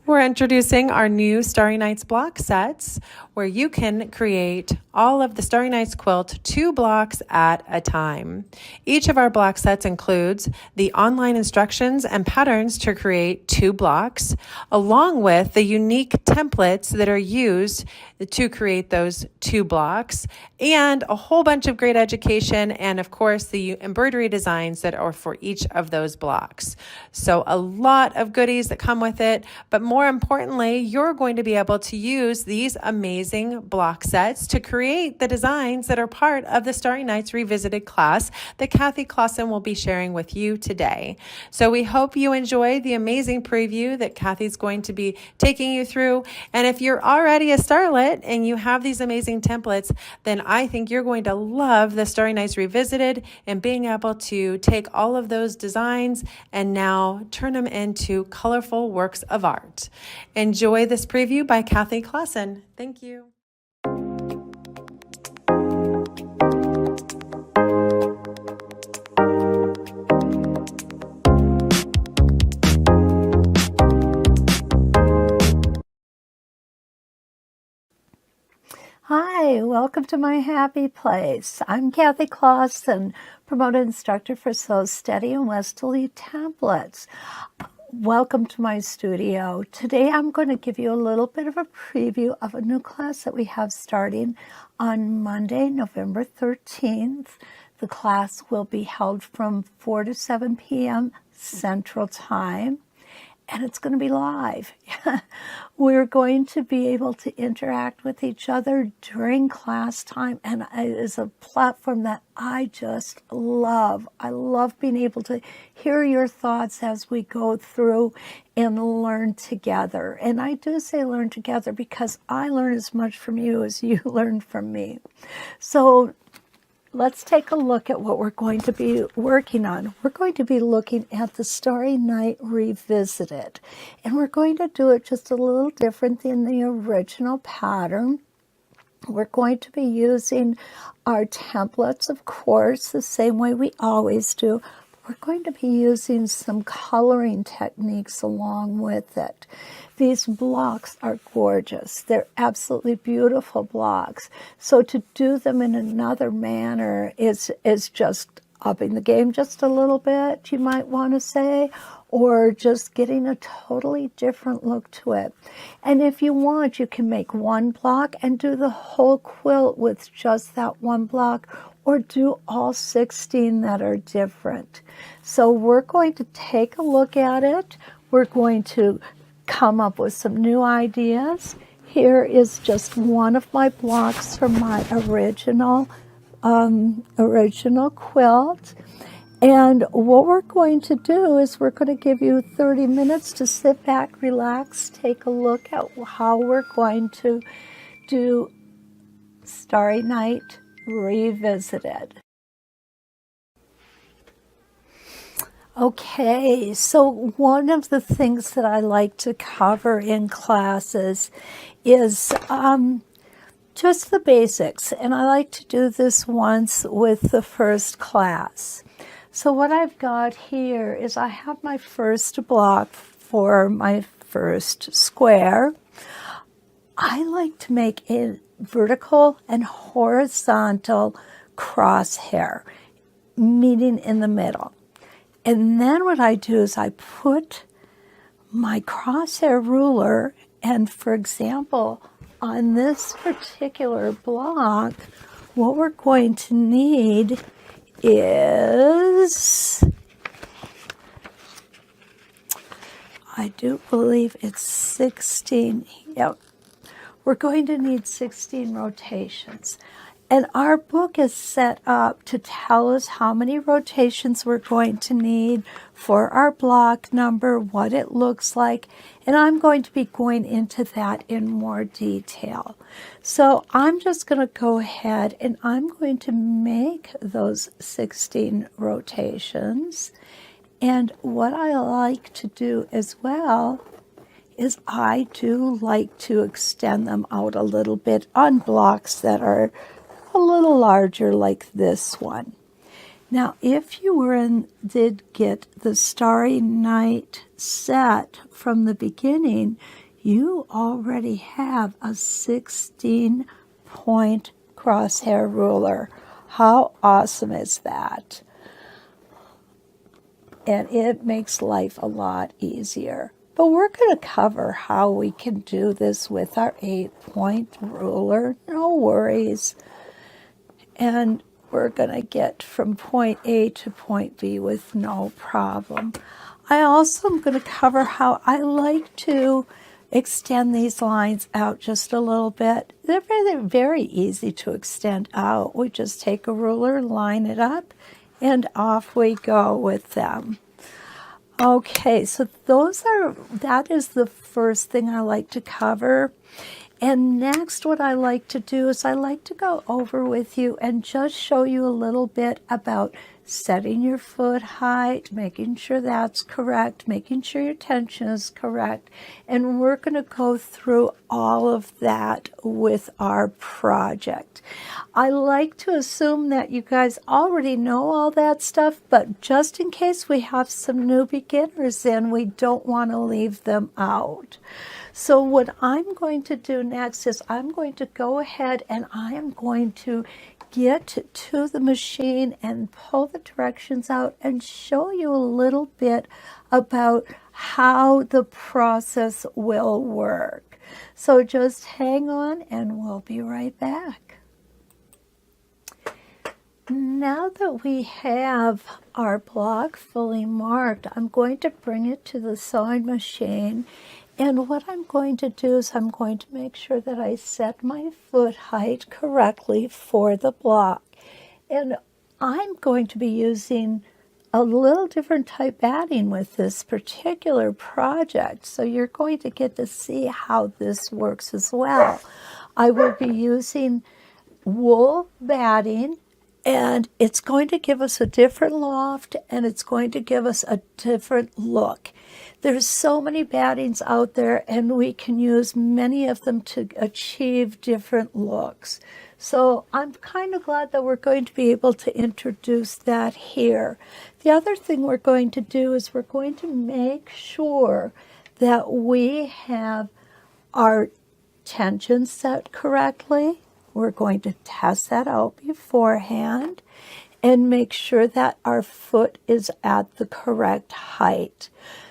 We're introducing our new Starry Nights block sets where you can create all of the Starry Nights quilt 2 blocks at a time. Each of our block sets includes the online instructions and patterns to create 2 blocks, along with the unique templates that are used to create those 2 blocks, and a whole bunch of great education, and of course the embroidery designs that are for each of those blocks. So a lot of goodies that come with it, but more importantly, you're going to be able to use these amazing block sets to create the designs that are part of the Starry Nights Revisited class that Kathy Clawson will be sharing with you today. So we hope you enjoy the amazing preview that Kathy's going to be taking you through. And if you're already a starlet and you have these amazing templates, then I think you're going to love the Starry Nights Revisited and being able to take all of those designs and now turn them into colorful works of art. Enjoy this preview by Kathy Clawson. Thank you. Hi, welcome to my happy place. I'm Kathy Clawson, promoted instructor for Sew Steady and Westalee templates. Welcome to my studio. Today I'm going to give you a little bit of a preview of a new class that we have starting on Monday, November 13th. The class will be held from 4 to 7 p.m. Central Time. And it's going to be live. We're going to be able to interact with each other during class time, and it is a platform that I just love. I love being able to hear your thoughts as we go through and learn together. And I do say learn together because I learn as much from you as you learn from me. So let's take a look at what we're going to be working on. We're going to be looking at the Starry Night Revisited, and we're going to do it just a little different than the original pattern. We're going to be using our templates, of course, the same way we always do. We're going to be using some coloring techniques along with it. These blocks are gorgeous. They're absolutely beautiful blocks. So to do them in another manner is just upping the game just a little bit, you might want to say, or just getting a totally different look to it. And if you want, you can make one block and do the whole quilt with just that one block, or do all 16 that are different. So we're going to take a look at it. We're going to come up with some new ideas. Here is just one of my blocks from my original quilt. And what we're going to do is we're going to give you 30 minutes to sit back, relax, take a look at how we're going to do Starry Night Revisited. Okay, so one of the things that I like to cover in classes is just the basics, and I like to do this once with the first class. So what I've got here is I have my first block for my first square. I like to make a vertical and horizontal crosshair, meeting in the middle. And then what I do is I put my crosshair ruler, and for example, on this particular block, what we're going to need is, I do believe it's 16, yep. We're going to need 16 rotations. And our book is set up to tell us how many rotations we're going to need for our block number, what it looks like, and I'm going to be going into that in more detail. So I'm just going to go ahead and I'm going to make those 16 rotations. And what I like to do as well is I do like to extend them out a little bit on blocks that are a little larger like this one. Now, if you did get the Starry Night set from the beginning, you already have a 16-point crosshair ruler. How awesome is that? And it makes life a lot easier. But we're going to cover how we can do this with our 8-point ruler. No worries. And we're going to get from point A to point B with no problem. I also am going to cover how I like to extend these lines out just a little bit. They're very easy to extend out. We just take a ruler, line it up, and off we go with them. Okay, so that is the first thing I like to cover. And next, what I like to do is I like to go over with you and just show you a little bit about setting your foot height, making sure that's correct, making sure your tension is correct. And we're going to go through all of that with our project. I like to assume that you guys already know all that stuff, but just in case we have some new beginners in, we don't want to leave them out. So what I'm going to do next is I'm going to go ahead and I am going to get to the machine and pull the directions out and show you a little bit about how the process will work. So just hang on and we'll be right back. Now that we have our block fully marked, I'm going to bring it to the sewing machine. And what I'm going to do is I'm going to make sure that I set my foot height correctly for the block. And I'm going to be using a little different type batting with this particular project. So you're going to get to see how this works as well. I will be using wool batting, and it's going to give us a different loft and it's going to give us a different look. There's so many battings out there and we can use many of them to achieve different looks. So I'm kind of glad that we're going to be able to introduce that here. The other thing we're going to do is we're going to make sure that we have our tension set correctly. We're going to test that out beforehand and make sure that our foot is at the correct height.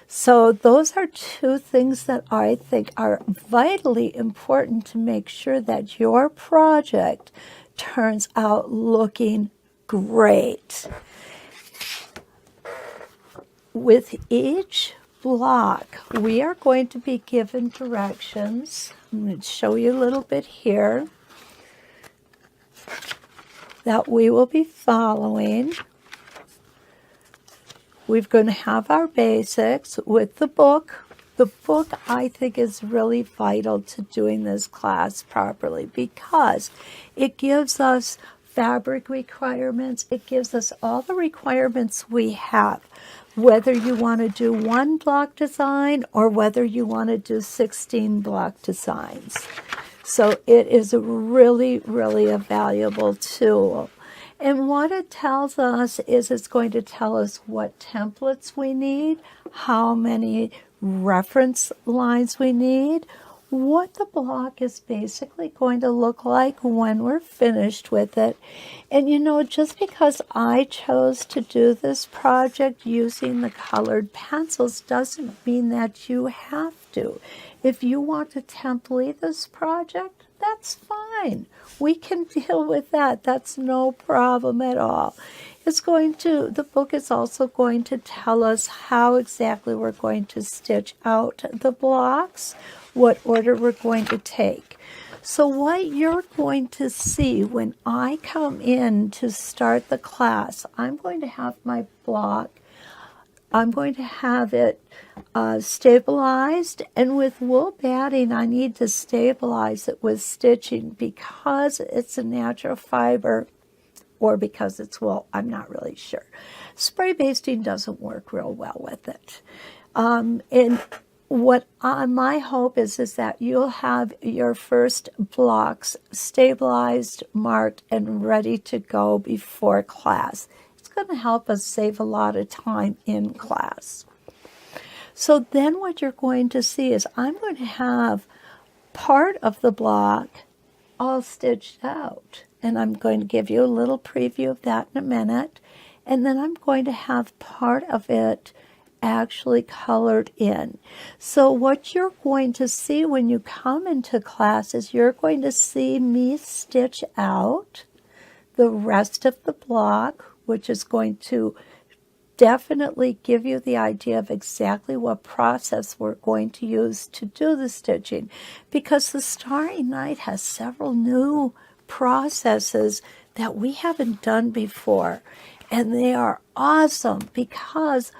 So those are two things that I think are vitally important to make sure that your project turns out looking great. With each block, we are going to be given directions. I'm going to show you a little bit here that we will be following. We're going to have our basics with the book. The book, I think, is really vital to doing this class properly because it gives us fabric requirements. It gives us all the requirements we have, whether you want to do one block design or whether you want to do 16 block designs. So it is really, really a valuable tool. And what it tells us is it's going to tell us what templates we need, how many reference lines we need, what the block is basically going to look like when we're finished with it. And you know, just because I chose to do this project using the colored pencils doesn't mean that you have to. If you want to TempLee this project, that's fine. We can deal with that. That's no problem at all. The book is also going to tell us how exactly we're going to stitch out the blocks, what order we're going to take. So what you're going to see when I come in to start the class, I'm going to have my block. I'm going to have it stabilized, and with wool batting I need to stabilize it with stitching because it's a natural fiber or because it's wool. I'm not really sure. Spray basting doesn't work real well with it. And what my hope is that you'll have your first blocks stabilized, marked, and ready to go before class. It's going to help us save a lot of time in class. So then what you're going to see is I'm going to have part of the block all stitched out. And I'm going to give you a little preview of that in a minute. And then I'm going to have part of it actually colored in. So what you're going to see when you come into class is you're going to see me stitch out the rest of the block, which is going to definitely give you the idea of exactly what process we're going to use to do the stitching, because the Starry Night has several new processes that we haven't done before, and they are awesome because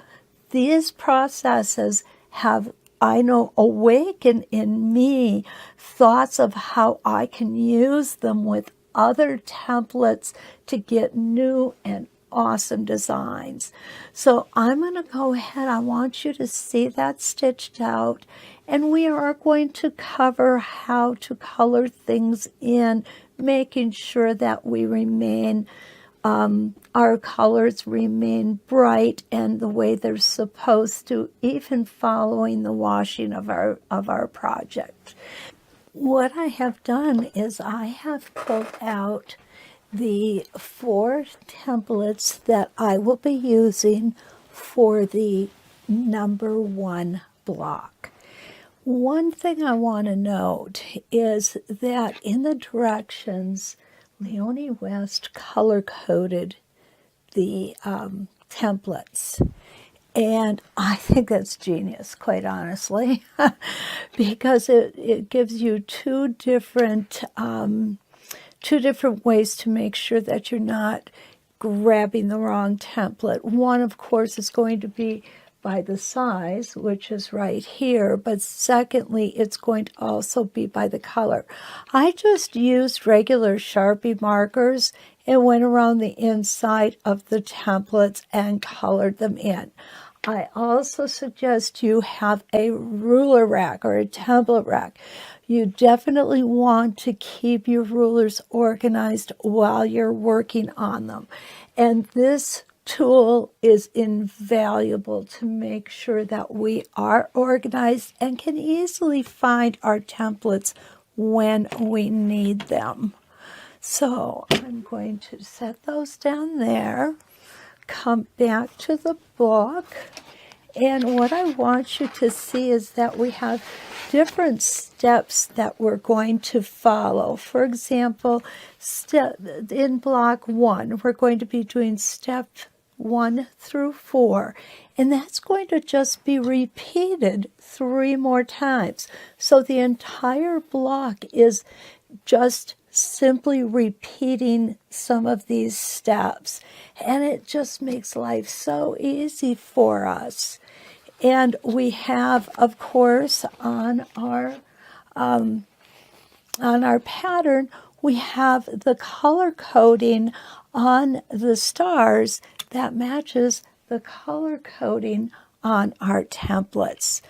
these processes have, I know, awakened in me thoughts of how I can use them with other templates to get new and awesome designs. So I'm going to go ahead. I want you to see that stitched out, and we are going to cover how to color things in, making sure that we remain our colors remain bright and the way they're supposed to, even following the washing of our project. What I have done is I have pulled out the 4 templates that I will be using for the number 1 block. One thing I want to note is that in the directions, Leonie West color-coded the templates. And I think that's genius, quite honestly, because it gives you two different ways to make sure that you're not grabbing the wrong template. One, of course, is going to be by the size, which is right here, but secondly, it's going to also be by the color. I just used regular Sharpie markers and went around the inside of the templates and colored them in. I also suggest you have a ruler rack or a template rack. You definitely want to keep your rulers organized while you're working on them. And this tool is invaluable to make sure that we are organized and can easily find our templates when we need them. So I'm going to set those down there, come back to the book, and what I want you to see is that we have different steps that we're going to follow. For example, in block 1, we're going to be doing step 1 through 4, and that's going to just be repeated 3 more times. So the entire block is just simply repeating some of these steps, and it just makes life so easy for us. And we have, of course, on our pattern, we have the color coding on the stars that matches the color coding on our templates.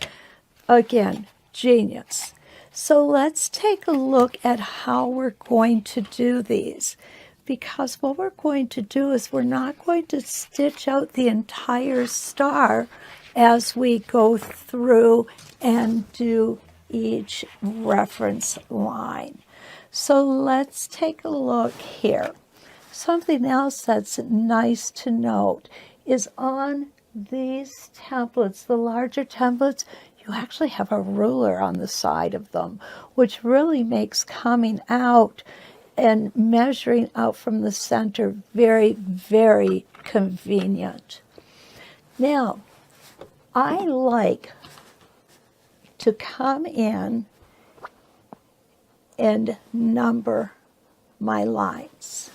Again, genius. So let's take a look at how we're going to do these, because what we're going to do is we're not going to stitch out the entire star as we go through and do each reference line. So let's take a look here. Something else that's nice to note is on these templates, the larger templates, you actually have a ruler on the side of them, which really makes coming out and measuring out from the center very, very convenient. Now, I like to come in and number my lines.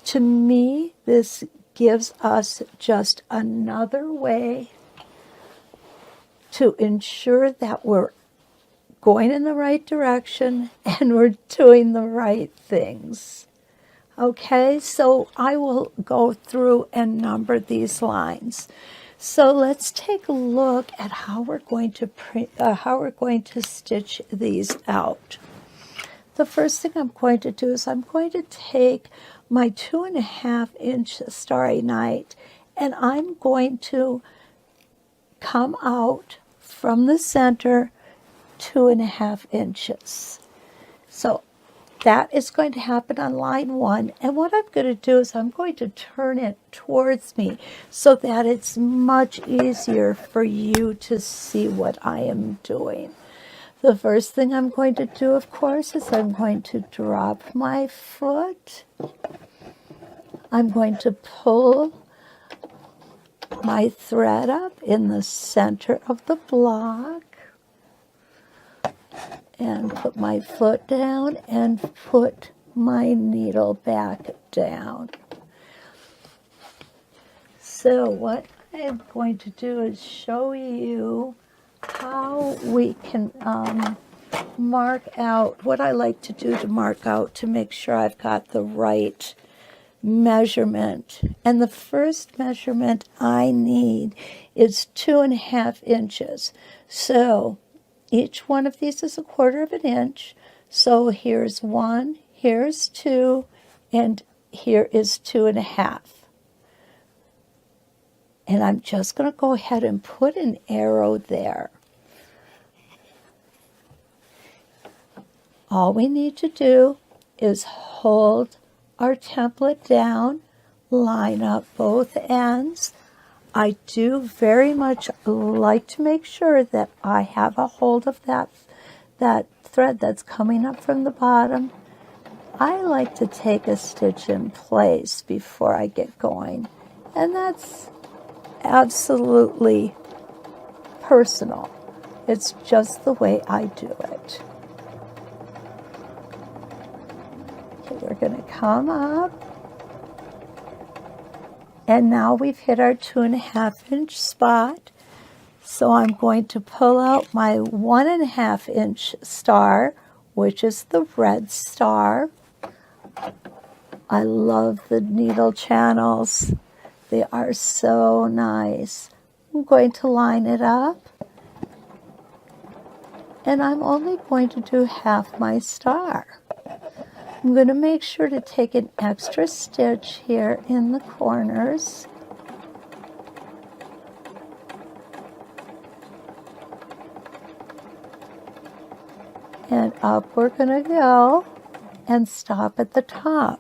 To me, this gives us just another way to ensure that we're going in the right direction and we're doing the right things. Okay, so I will go through and number these lines. So let's take a look at how we're going to stitch these out. the first thing I'm going to do is I'm going to take my 2.5-inch Starry Night, and I'm going to come out from the center 2.5 inches. So that is going to happen on line 1. And what I'm going to do is I'm going to turn it towards me so that it's much easier for you to see what I am doing. The first thing I'm going to do, of course, is I'm going to drop my foot. I'm going to pull my thread up in the center of the block and put my foot down and put my needle back down. So what I'm going to do is show you how we can mark out what I like to do to mark out to make sure I've got the right measurement. And the first measurement I need is 2.5 inches. So each one of these is 1/4 of an inch. So here's 1, here's 2, and here is 2.5. And I'm just going to go ahead and put an arrow there. All we need to do is hold our template down, line up both ends. I do very much like to make sure that I have a hold of that thread that's coming up from the bottom. I like to take a stitch in place before I get going, and that's absolutely personal. It's just the way I do it. Okay, we're going to come up, and now we've hit our 2.5-inch spot. So I'm going to pull out my 1.5-inch star, which is the red star. I love the needle channels. They are so nice. I'm going to line it up, and I'm only going to do half my star. I'm going to make sure to take an extra stitch here in the corners. And up we're going to go and stop at the top.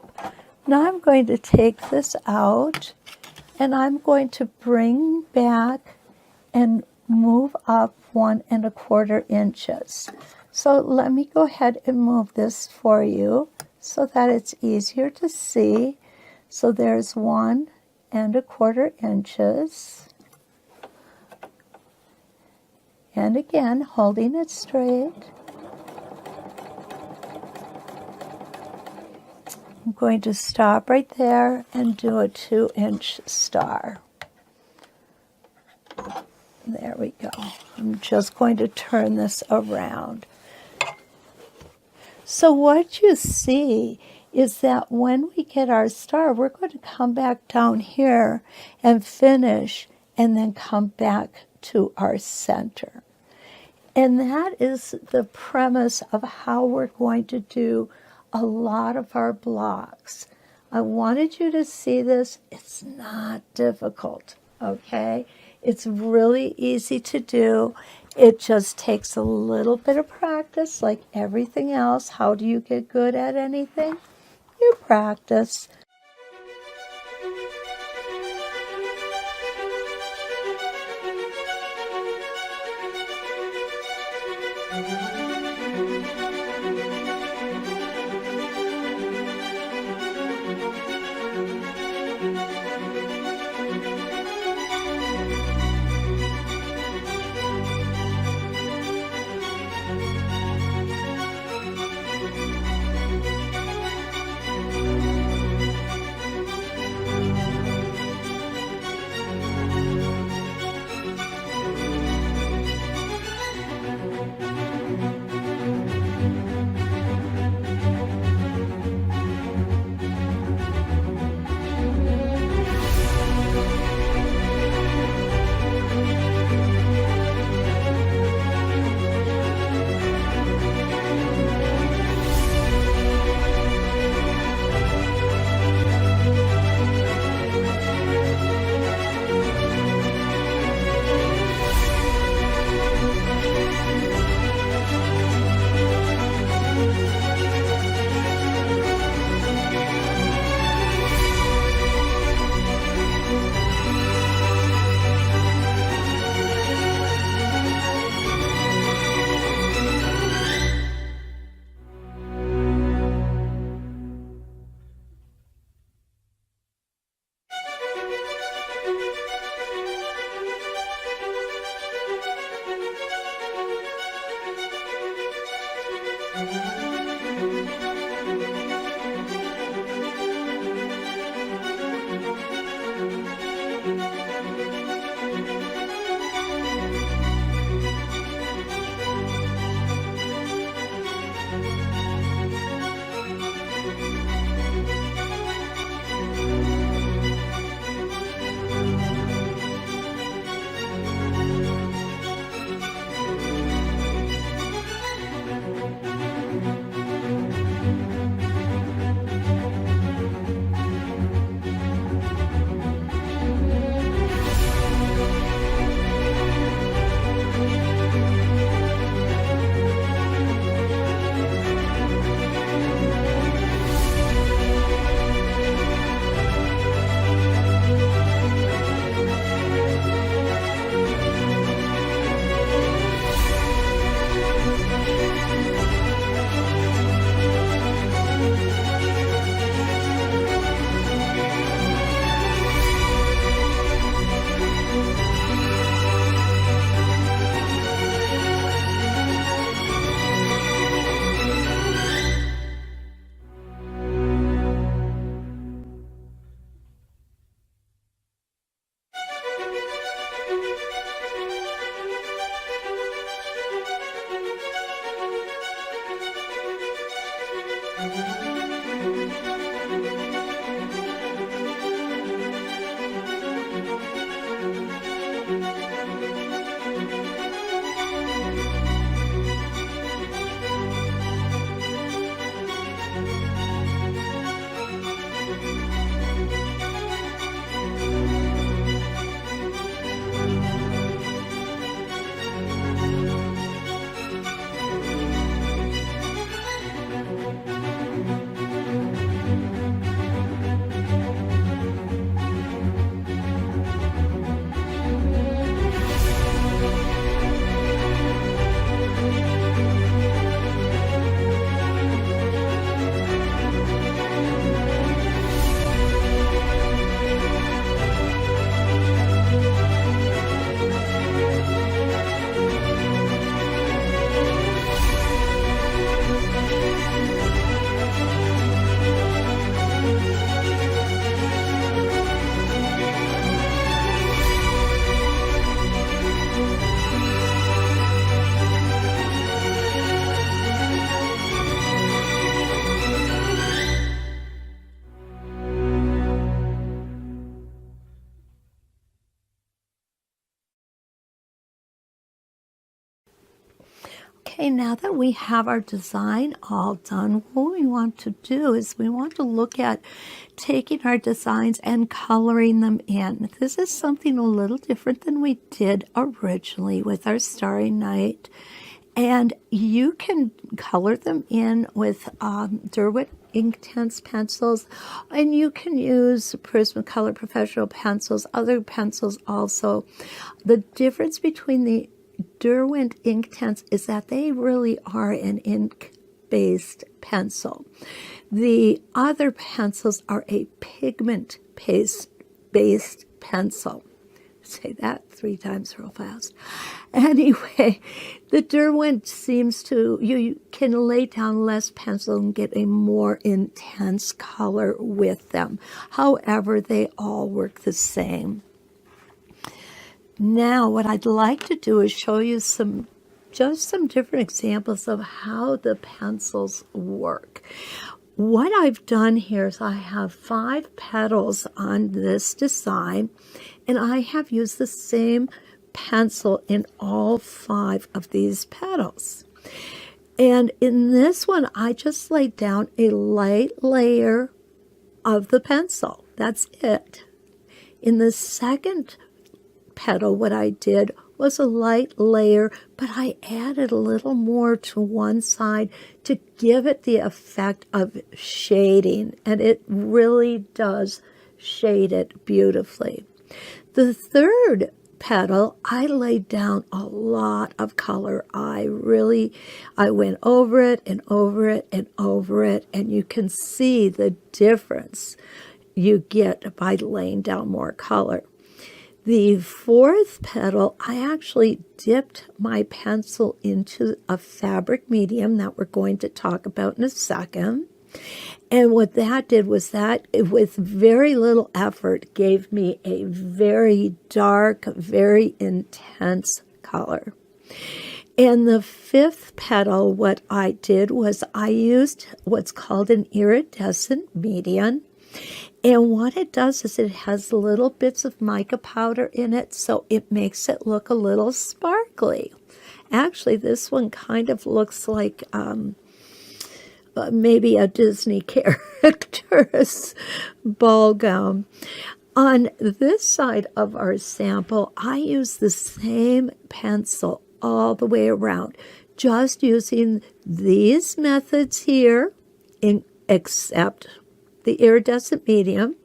Now I'm going to take this out, and I'm going to bring back and move up 1.25 inches. So let me go ahead and move this for you so that it's easier to see. So there's 1.25 inches. And again, holding it straight. I'm going to stop right there and do a 2-inch star. There we go. I'm just going to turn this around. So what you see is that when we get our star, we're going to come back down here and finish, and then come back to our center. And that is the premise of how we're going to do a lot of our blocks. I wanted you to see this. It's not difficult, okay? It's really easy to do. It just takes a little bit of practice, like everything else. How do you get good at anything? You practice. Okay, now that we have our design all done, what we want to do is we want to look at taking our designs and coloring them in. This is something a little different than we did originally with our Starry Night. And you can color them in with Derwent Inktense pencils, and you can use Prismacolor Professional pencils, other pencils also. The difference between the Derwent Inktense is that they really are an ink-based pencil. The other pencils are a pigment-based pencil. Say that 3 times real fast. Anyway, the Derwent seems to, you can lay down less pencil and get a more intense color with them. However, they all work the same. Now, what I'd like to do is show you just some different examples of how the pencils work. What I've done here is I have 5 petals on this design, and I have used the same pencil in all 5 of these petals. And in this one, I just laid down a light layer of the pencil. That's it. In the second petal, what I did was a light layer, but I added a little more to one side to give it the effect of shading, and it really does shade it beautifully. The third petal, I laid down a lot of color. I went over it and over it and over it, and you can see the difference you get by laying down more color. The fourth petal, I actually dipped my pencil into a fabric medium that we're going to talk about in a second. And what that did was that, with very little effort, gave me a very dark, very intense color. And the fifth petal, what I did was I used what's called an iridescent medium. And what it does is it has little bits of mica powder in it, so it makes it look a little sparkly. Actually, this one kind of looks like maybe a Disney character's ball gown. On this side of our sample, I use the same pencil all the way around, just using these methods here, except the iridescent medium.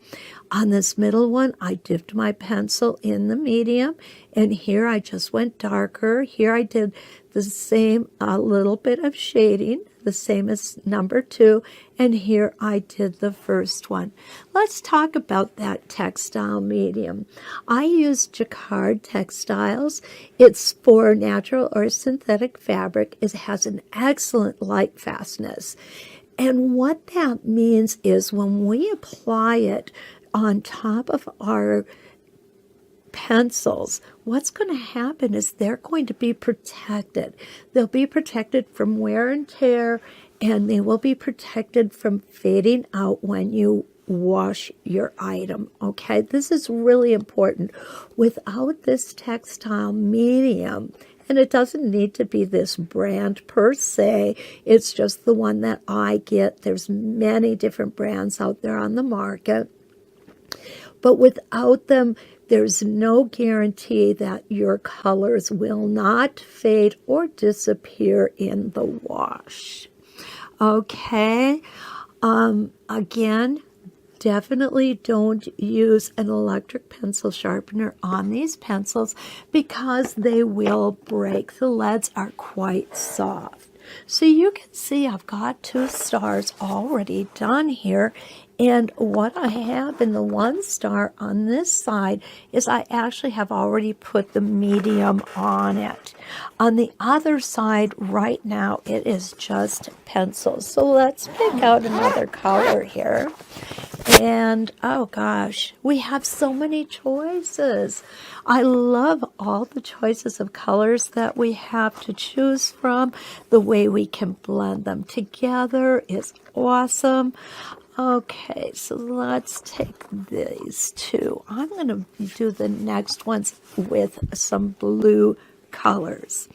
On this middle one, I dipped my pencil in the medium, and here I just went darker. Here I did the same, a little bit of shading, the same as number 2, and here I did the first one. Let's talk about that textile medium. I use jacquard textiles. It's for natural or synthetic fabric. It has an excellent light fastness. And what that means is when we apply it on top of our pencils, what's going to happen is they're going to be protected. They'll be protected from wear and tear, and they will be protected from fading out when you wash your item. Okay, this is really important. Without this textile medium, and it doesn't need to be this brand per se, it's just the one that I get. There's many different brands out there on the market. But without them, there's no guarantee that your colors will not fade or disappear in the wash. Okay, again, definitely don't use an electric pencil sharpener on these pencils because they will break. The leads are quite soft. So you can see I've got 2 stars already done here. And what I have in the 1 star on this side is I actually have already put the medium on it. On the other side right now, it is just pencils. So let's pick out another color here. And oh gosh, we have so many choices. I love all the choices of colors that we have to choose from. The way we can blend them together is awesome. Okay, so let's take these 2. I'm going to do the next ones with some blue colors.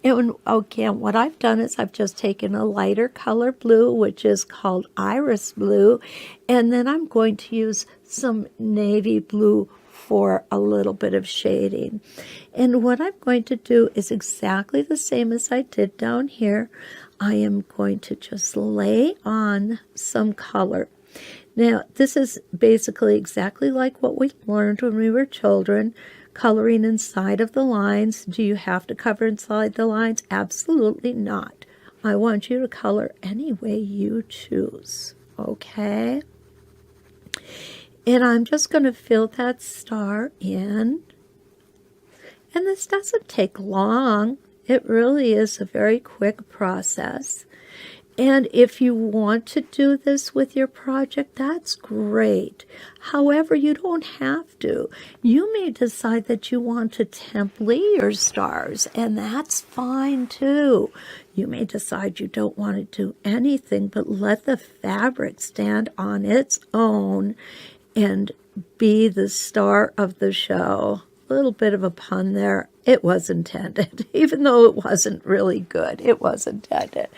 And again, what I've done is I've just taken a lighter color blue, which is called iris blue, and then I'm going to use some navy blue for a little bit of shading. And what I'm going to do is exactly the same as I did down here. I am going to just lay on some color. Now, this is basically exactly like what we learned when we were children, coloring inside of the lines. Do you have to cover inside the lines? Absolutely not. I want you to color any way you choose, okay? And I'm just going to fill that star in. And this doesn't take long. It really is a very quick process. And if you want to do this with your project, that's great. However, you don't have to. You may decide that you want to TempLee your stars, and that's fine too. You may decide you don't want to do anything but let the fabric stand on its own and be the star of the show. A little bit of a pun there. It was intended, even though it wasn't really good. It was intended.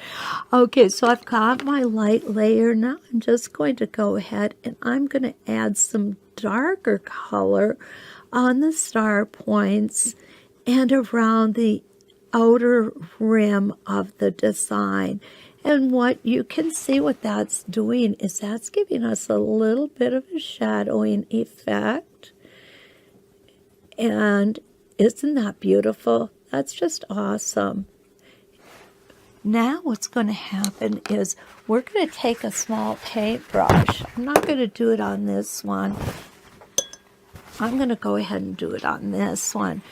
Okay, so I've got my light layer. Now I'm just going to go ahead and I'm going to add some darker color on the star points and around the outer rim of the design. And what you can see what that's doing is that's giving us a little bit of a shadowing effect. And isn't that beautiful? That's just awesome. Now what's going to happen is we're going to take a small paintbrush. I'm not going to do it on this one. I'm going to go ahead and do it on this one.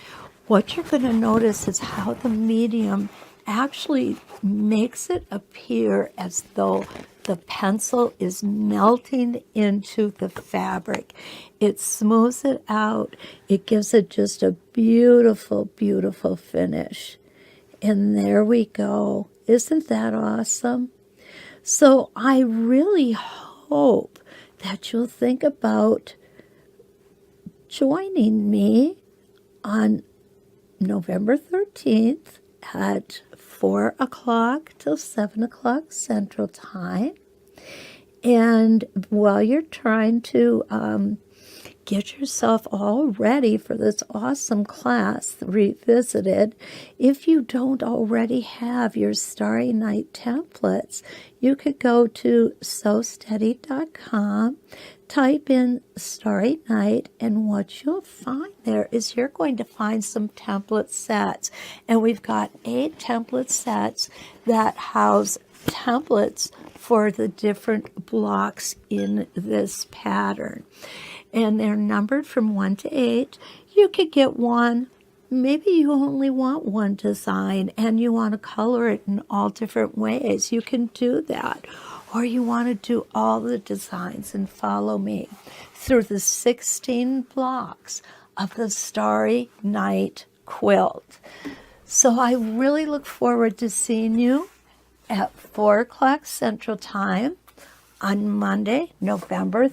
What you're going to notice is how the medium actually makes it appear as though the pencil is melting into the fabric. It smooths it out. It gives it just a beautiful, beautiful finish. And there we go. Isn't that awesome? So I really hope that you'll think about joining me on November 13th at 4 o'clock till 7 o'clock Central Time. And while you're trying to get yourself all ready for this awesome class, Revisited, if you don't already have your Starry Night templates, you could go to sewsteady.com, type in Starry Night, and what you'll find there is you're going to find some template sets. And we've got 8 template sets that house templates for the different blocks in this pattern. And they're numbered from 1 to 8. You could get one. Maybe you only want one design and you want to color it in all different ways. You can do that. Or you want to do all the designs and follow me through the 16 blocks of the Starry Night quilt. So I really look forward to seeing you at 4 o'clock Central Time on Monday, November